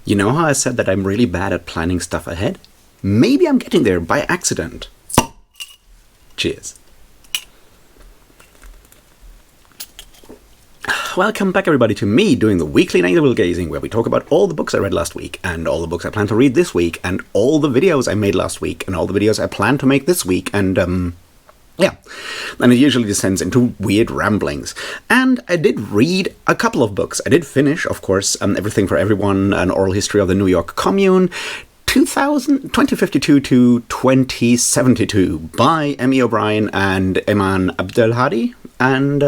You know how I said that I'm really bad at planning stuff ahead? Maybe I'm getting there by accident. Cheers. Welcome back, everybody, to me doing the weekly Navel-Gazing, where we talk about all the books I read last week, and all the books I plan to read this week, and all the videos I made last week, and all the videos I plan to make this week, and, yeah. And it usually descends into weird ramblings. And I did read a couple of books. I did finish, of course, Everything for Everyone, An Oral History of the New York Commune, 2052 to 2072, by M.E. O'Brien and Eman Abdelhadi, and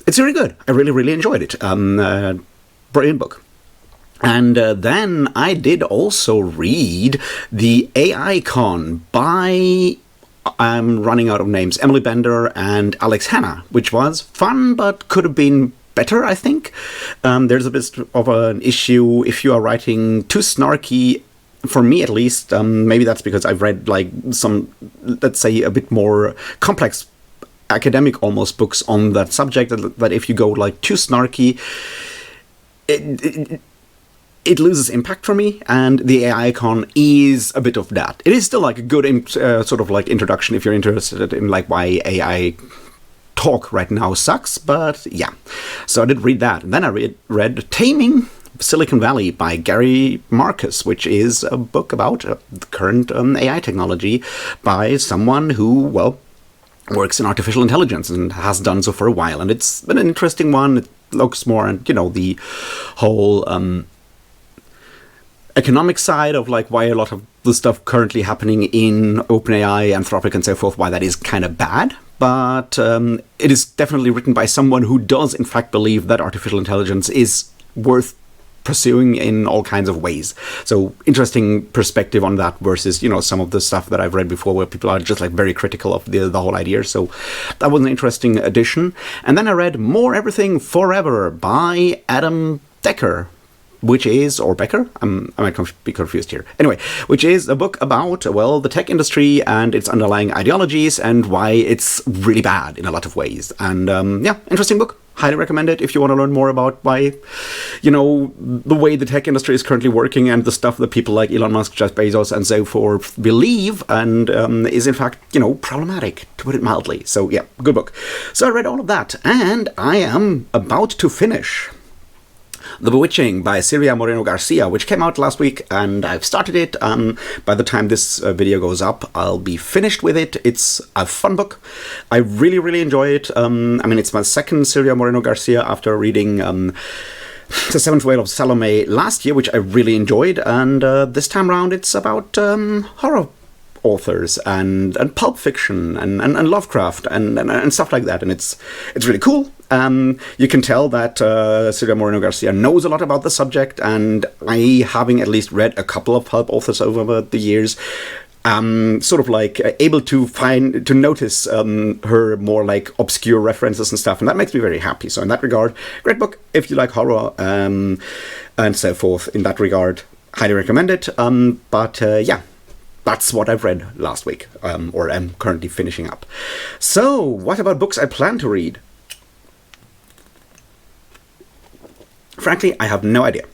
it's really good. I really enjoyed it. Brilliant book. And then I did also read The AI Con by, I'm running out of names, Emily Bender and Alex Hanna, which was fun but could have been better, I think. There's a bit of an issue if you are writing too snarky, for me at least. Maybe that's because I've read like some, let's say, a bit more complex academic almost books on that subject, that if you go like too snarky, it loses impact for me, and the AI Con is a bit of that. It is still like a good sort of like introduction if you're interested in like why AI talk right now sucks, but yeah. So I did read that. And then I read Taming Silicon Valley by Gary Marcus, which is a book about the current AI technology by someone who, well, works in artificial intelligence and has done so for a while. And it's been an interesting one. It looks more at, you know, the whole economic side of like why a lot of the stuff currently happening in OpenAI, Anthropic, and so forth, why that is kind of bad. But it is definitely written by someone who does in fact believe that artificial intelligence is worth pursuing in all kinds of ways. So interesting perspective on that versus, you know, some of the stuff that I've read before where people are just like very critical of the whole idea. So that was an interesting addition. And then I read More Everything Forever by Adam Decker, which is, or Becker? I might be confused here. Anyway, which is a book about, well, the tech industry and its underlying ideologies and why it's really bad in a lot of ways. And yeah, interesting book. Highly recommend it if you want to learn more about why, you know, the way the tech industry is currently working and the stuff that people like Elon Musk, Jeff Bezos, and so forth believe, and is in fact, you know, problematic, to put it mildly. So yeah, good book. So I read all of that, and I am about to finish The Bewitching by Silvia Moreno Garcia, which came out last week, and I've started it. By the time this video goes up, I'll be finished with it. It's a fun book. I really enjoy it. I mean, it's my second Silvia Moreno Garcia after reading The Seventh Whale of Salome last year, which I really enjoyed, and this time around it's about horror authors and pulp fiction and Lovecraft and stuff like that, and it's really cool. You can tell that Silvia Moreno Garcia knows a lot about the subject, and I, having at least read a couple of pulp authors over the years, sort of like able to notice her more like obscure references and stuff, and that makes me very happy. So in that regard, great book if you like horror and so forth. In that regard, highly recommend it. But yeah. That's what I've read last week, or am currently finishing up. So, what about books I plan to read? Frankly, I have no idea.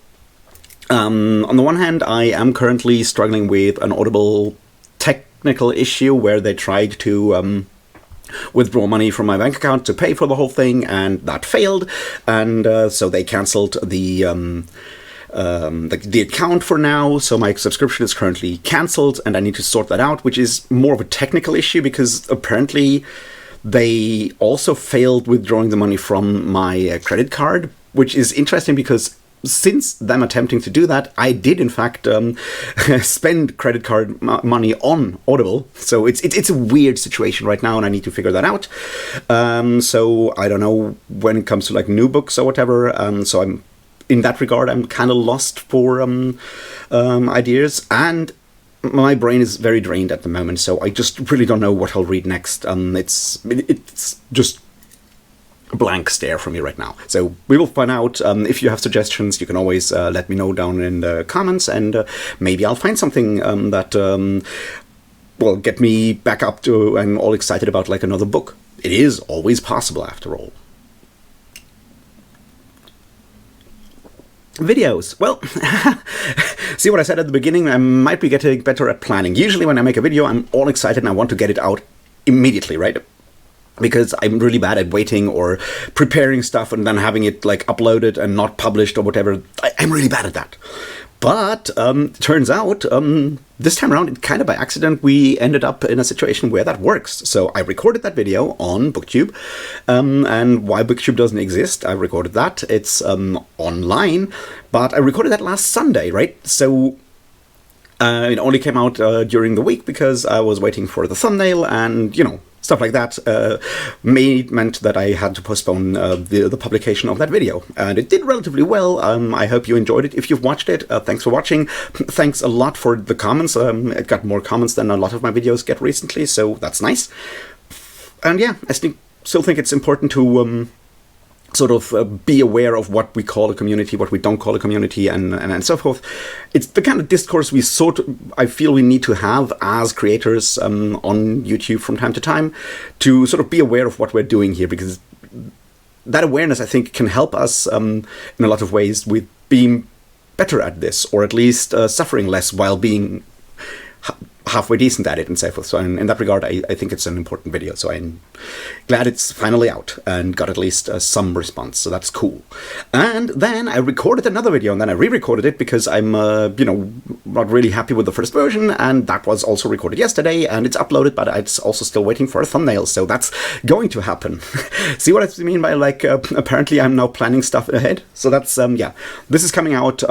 On the one hand, I am currently struggling with an Audible technical issue where they tried to withdraw money from my bank account to pay for the whole thing, and that failed, and so they cancelled the account for now, so my subscription is currently cancelled, and I need to sort that out, which is more of a technical issue because apparently they also failed withdrawing the money from my credit card, which is interesting because since them attempting to do that, I did in fact spend credit card money on Audible. So it's a weird situation right now, and I need to figure that out. So I don't know when it comes to like new books or whatever. So I'm, in that regard, I'm kind of lost for ideas, and my brain is very drained at the moment, so I just really don't know what I'll read next. It's just a blank stare for me right now. So we will find out. If you have suggestions, you can always let me know down in the comments, and maybe I'll find something that will get me back up to and all excited about like another book. It is always possible, after all. Videos. Well, see what I said at the beginning? I might be getting better at planning. Usually when I make a video, I'm all excited and I want to get it out immediately, right? Because I'm really bad at waiting or preparing stuff and then having it like uploaded and not published or whatever. I'm really bad at that. But turns out this time around, kind of by accident, we ended up in a situation where that works. So I recorded that video on booktube, and why booktube doesn't exist, I recorded that. It's online, but I recorded that last Sunday, right? So it only came out during the week because I was waiting for the thumbnail and, you know, stuff like that meant that I had to postpone the publication of that video. And it did relatively well. I hope you enjoyed it. If you've watched it, thanks for watching. Thanks a lot for the comments. It got more comments than a lot of my videos get recently, so that's nice. And yeah, I still think it's important to sort of be aware of what we call a community, what we don't call a community, and so forth. It's the kind of discourse I feel we need to have as creators on YouTube from time to time, to sort of be aware of what we're doing here, because that awareness, I think, can help us in a lot of ways with being better at this, or at least suffering less while being halfway decent at it and so forth. So in that regard, I think it's an important video. So I'm glad it's finally out and got at least some response. So that's cool. And then I recorded another video and then I re-recorded it because I'm, you know, not really happy with the first version. And that was also recorded yesterday and it's uploaded, but it's also still waiting for a thumbnail. So that's going to happen. See what I mean by like, apparently I'm now planning stuff ahead. So that's, yeah, this is coming out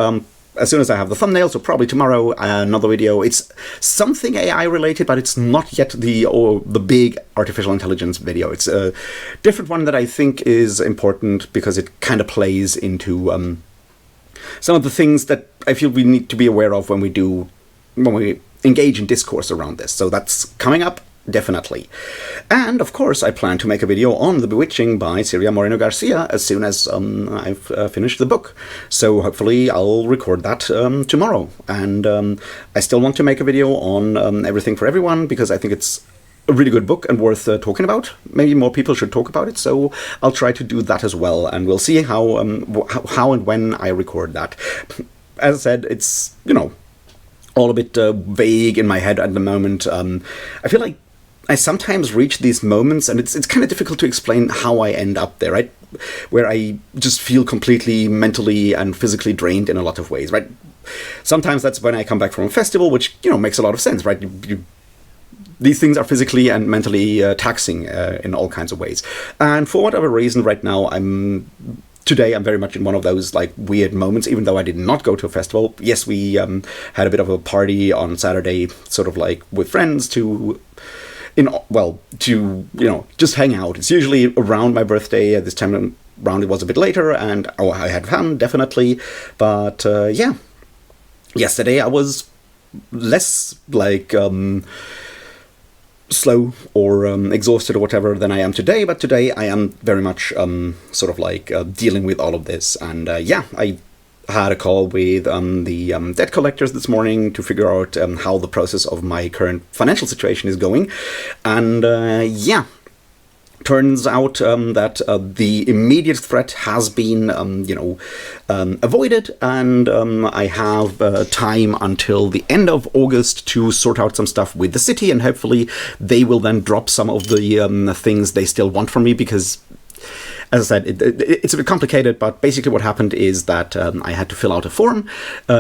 as soon as I have the thumbnail, so probably tomorrow, another video. It's something AI related, but it's not yet the big artificial intelligence video. It's a different one that I think is important because it kind of plays into some of the things that I feel we need to be aware of when we engage in discourse around this. So that's coming up. Definitely. And of course I plan to make a video on The Bewitching by Ciria Moreno Garcia as soon as I've finished the book. So hopefully I'll record that tomorrow. And I still want to make a video on Everything for Everyone because I think it's a really good book and worth talking about. Maybe more people should talk about it, so I'll try to do that as well, and we'll see how and when I record that. As I said, it's, you know, all a bit vague in my head at the moment. I feel like I sometimes reach these moments, and it's kind of difficult to explain how I end up there, right? Where I just feel completely mentally and physically drained in a lot of ways, right? Sometimes that's when I come back from a festival, which, you know, makes a lot of sense, right? These things are physically and mentally taxing in all kinds of ways. And for whatever reason, right now, Today, I'm very much in one of those like weird moments, even though I did not go to a festival. Yes, we had a bit of a party on Saturday, sort of like with friends to just hang out. It's usually around my birthday. This time around it was a bit later, and I had fun, definitely. But yeah, yesterday I was less like slow or exhausted or whatever than I am today, but today I am very much sort of like dealing with all of this. And yeah, I had a call with the debt collectors this morning to figure out how the process of my current financial situation is going. And yeah, turns out that the immediate threat has been, avoided, and I have time until the end of August to sort out some stuff with the city, and hopefully they will then drop some of the things they still want from me, because, as I said, it's a bit complicated, but basically what happened is that I had to fill out a form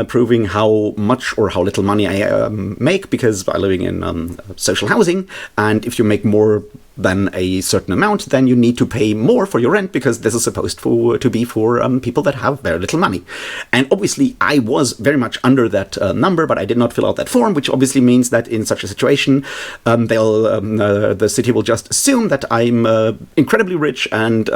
proving how much or how little money I make, because I'm living in social housing, and if you make more than a certain amount, then you need to pay more for your rent, because this is supposed to be for people that have very little money. And obviously I was very much under that number, but I did not fill out that form, which obviously means that in such a situation the city will just assume that I'm incredibly rich and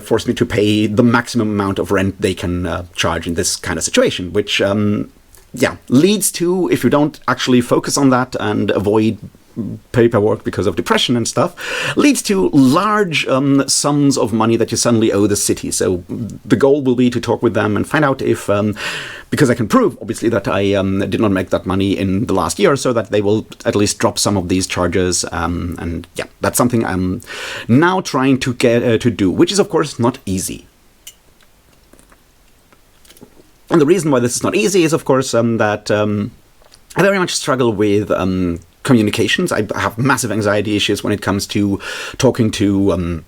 force me to pay the maximum amount of rent they can charge in this kind of situation, which yeah, leads to, if you don't actually focus on that and avoid paperwork because of depression and stuff, leads to large sums of money that you suddenly owe the city. So the goal will be to talk with them and find out if, because I can prove, obviously, that I did not make that money in the last year, so that they will at least drop some of these charges. And yeah, that's something I'm now trying to get to do, which is, of course, not easy. And the reason why this is not easy is, of course, that I very much struggle with communications. I have massive anxiety issues when it comes to talking to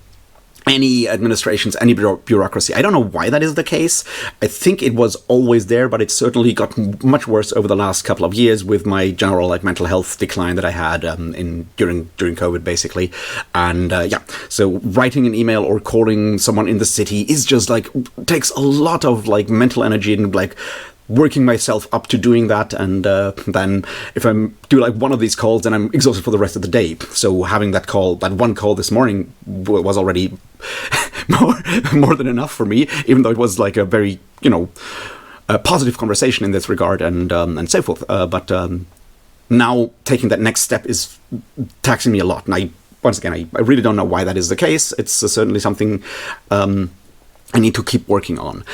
any administrations, any bureaucracy. I don't know why that is the case. I think it was always there, but it's certainly got much worse over the last couple of years with my general mental health decline that I had during COVID, basically. And so writing an email or calling someone in the city is just takes a lot of mental energy and working myself up to doing that, and then if I do one of these calls, then I'm exhausted for the rest of the day. So having that one call this morning was already more than enough for me, even though it was a very a positive conversation in this regard and so forth. But now taking that next step is taxing me a lot, and once again I really don't know why that is the case. It's certainly something I need to keep working on.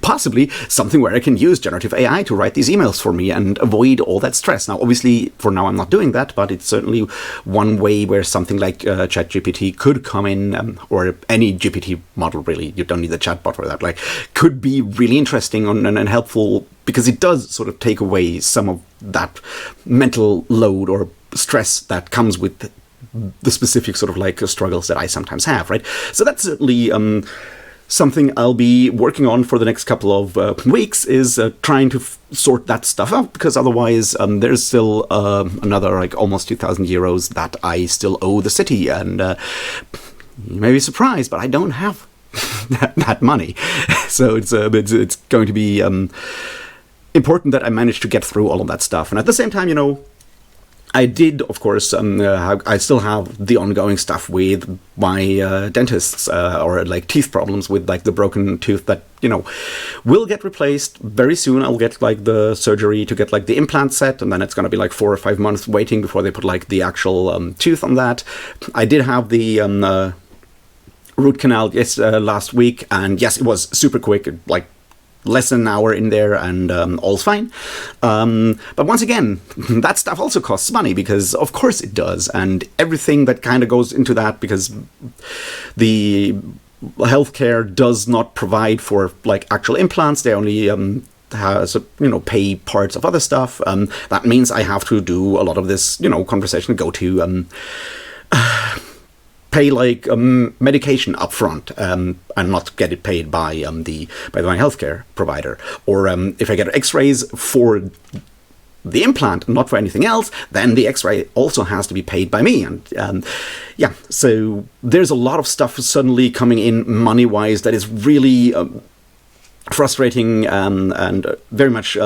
Possibly something where I can use generative AI to write these emails for me and avoid all that stress. Now, obviously, for now, I'm not doing that, but it's certainly one way where something like ChatGPT could come in, or any GPT model, really. You don't need the chatbot for that. Could be really interesting and helpful, because it does sort of take away some of that mental load or stress that comes with the specific sort of struggles that I sometimes have, right? So that's certainly something I'll be working on for the next couple of weeks, is trying to sort that stuff out, because otherwise there's still another almost 2,000 euros that I still owe the city, and you may be surprised, but I don't have that money. So it's going to be important that I manage to get through all of that stuff. And at the same time, I did, of course, I still have the ongoing stuff with my dentists, or teeth problems with the broken tooth that, will get replaced very soon. I'll get the surgery to get the implant set, and then it's going to be 4 or 5 months waiting before they put the actual tooth on that. I did have the root canal last week, and yes, it was super quick, less than an hour in there, and all's fine. But once again, that stuff also costs money, because of course it does, and everything that kind of goes into that, because the healthcare does not provide for actual implants. They only pay parts of other stuff. That means I have to do a lot of this conversation, go to pay medication up front, and not get it paid by my healthcare provider. Or if I get X-rays for the implant, not for anything else, then the X-ray also has to be paid by me. And so there's a lot of stuff suddenly coming in money-wise that is really frustrating, and very much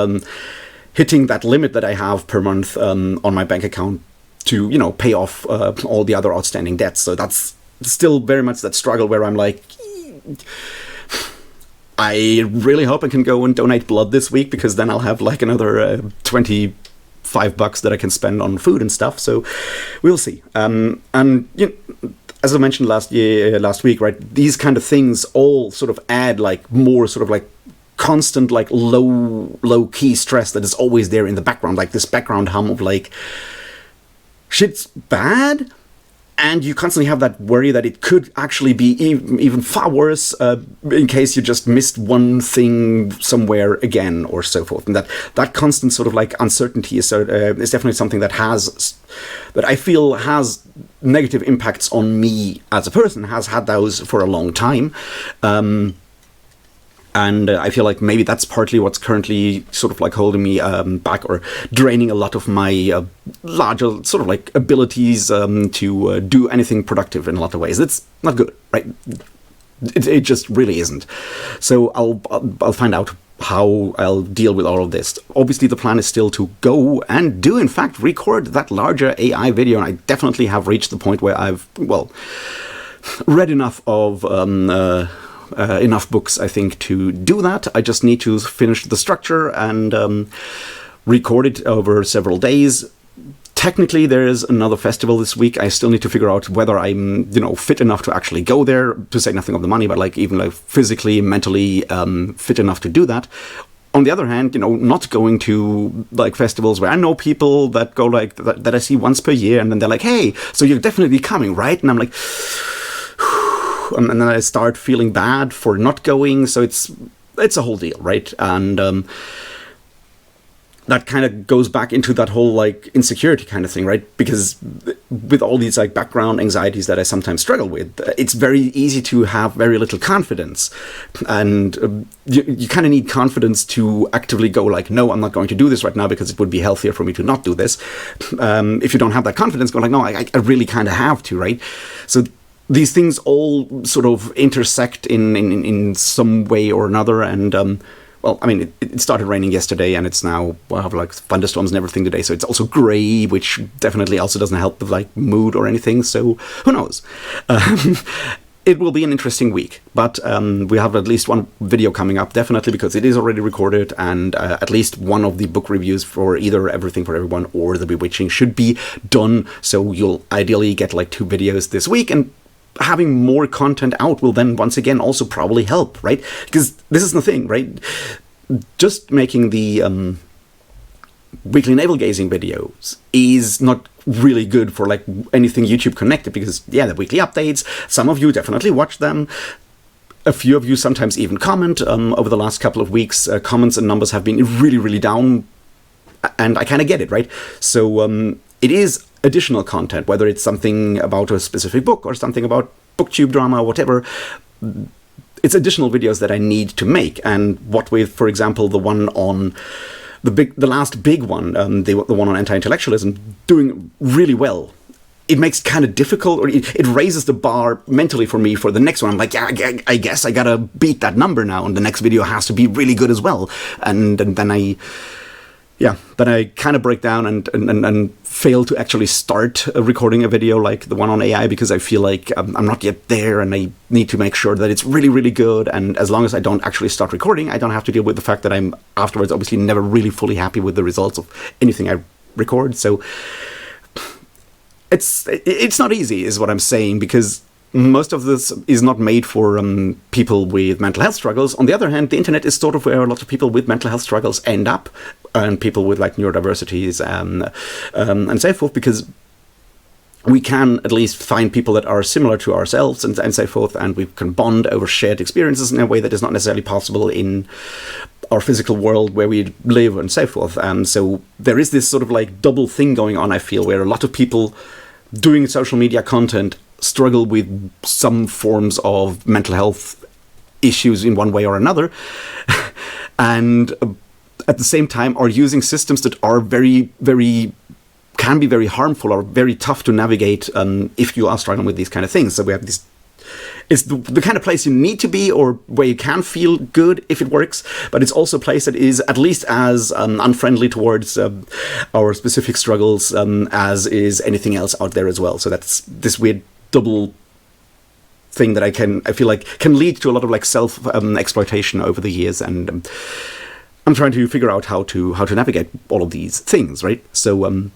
hitting that limit that I have per month on my bank account to pay off all the other outstanding debts. So that's still very much that struggle where I'm I really hope I can go and donate blood this week, because then I'll have another $25 that I can spend on food and stuff. So we'll see. And as I mentioned last week, right, these kind of things all sort of add more sort of constant low key stress that is always there in the background, this background hum of shit's bad, and you constantly have that worry that it could actually be even far worse in case you just missed one thing somewhere again, or so forth. And that constant sort of uncertainty is definitely something that I feel has negative impacts on me as a person, has had those for a long time. And I feel maybe that's partly what's currently sort of holding me back, or draining a lot of my larger sort of abilities to do anything productive in a lot of ways. It's not good, right? It just really isn't. So I'll find out how I'll deal with all of this. Obviously, the plan is still to go and do, in fact, record that larger AI video. And I definitely have reached the point where I've, read enough of enough books, I think, to do that. I just need to finish the structure and record it over several days. Technically, there is another festival this week. I still need to figure out whether I'm, fit enough to actually go there, to say nothing of the money, but even physically, mentally fit enough to do that. On the other hand, not going to festivals where I know people that go that I see once per year, and then they're hey, so you're definitely coming, right? And I'm and then I start feeling bad for not going. So it's it's a whole deal, right? And that kind of goes back into that whole like insecurity kind of thing, right? Because with all these like background anxieties that I sometimes struggle with, it's very easy to have very little confidence, and you kind of need confidence to actively go like, no, I'm not going to do this right now because it would be healthier for me to not do this. If you don't have that confidence, go like, no, I really kind of have to, right? So these things all sort of intersect in some way or another, and well, I mean, it started raining yesterday, and it's now, well, I have like thunderstorms and everything today, so it's also grey, which definitely also doesn't help with like mood or anything, so who knows? It will be an interesting week, but we have at least one video coming up, definitely, because it is already recorded, and at least one of the book reviews for either Everything for Everyone or The Bewitching should be done, so you'll ideally get like 2 videos this week, and having more content out will then once again also probably help, right? Because this is the thing, right? Just making the weekly navel-gazing videos is not really good for like anything YouTube connected, because yeah, the weekly updates, some of you definitely watch them. A few of you sometimes even comment. Over the last couple of weeks, comments and numbers have been really, really down, and I kind of get it, right? So it is additional content, whether it's something about a specific book or something about booktube drama or whatever. It's additional videos that I need to make, and what with, for example, the one on the last big one, the one on anti-intellectualism, doing really well. It makes kind of difficult, or it raises the bar mentally for me for the next one. I'm like, yeah, I guess I gotta beat that number now, and the next video has to be really good as well. And then I kind of break down and fail to actually start recording a video like the one on AI, because I feel like I'm not yet there, and I need to make sure that it's really, really good. And as long as I don't actually start recording, I don't have to deal with the fact that I'm afterwards obviously never really fully happy with the results of anything I record. So it's not easy, is what I'm saying, because most of this is not made for people with mental health struggles. On the other hand, the internet is sort of where a lot of people with mental health struggles end up, and people with like neurodiversities and so forth, because we can at least find people that are similar to ourselves and so forth, and we can bond over shared experiences in a way that is not necessarily possible in our physical world where we live and so forth. And so there is this sort of like double thing going on, I feel, where a lot of people doing social media content struggle with some forms of mental health issues in one way or another, and at the same time are using systems that are very, very, can be very harmful or very tough to navigate if you are struggling with these kind of things. So we have this, it's the kind of place you need to be, or where you can feel good if it works, but it's also a place that is at least as unfriendly towards our specific struggles as is anything else out there as well. So that's this weird double thing that I feel like can lead to a lot of like self exploitation over the years, and I'm trying to figure out how to navigate all of these things, right? So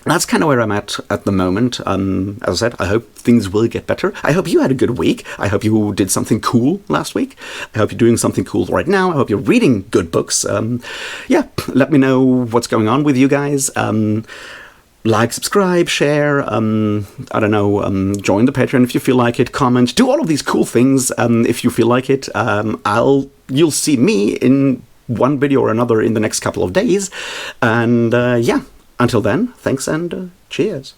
that's kind of where I'm at the moment. As I said, I hope things will get better. I hope you had a good week. I hope you did something cool last week. I hope you're doing something cool right now. I hope you're reading good books. Yeah, let me know what's going on with you guys. Like, subscribe, share, I don't know, join the Patreon if you feel like it, comment, do all of these cool things if you feel like it. You'll see me in one video or another in the next couple of days. And yeah, until then, thanks and cheers.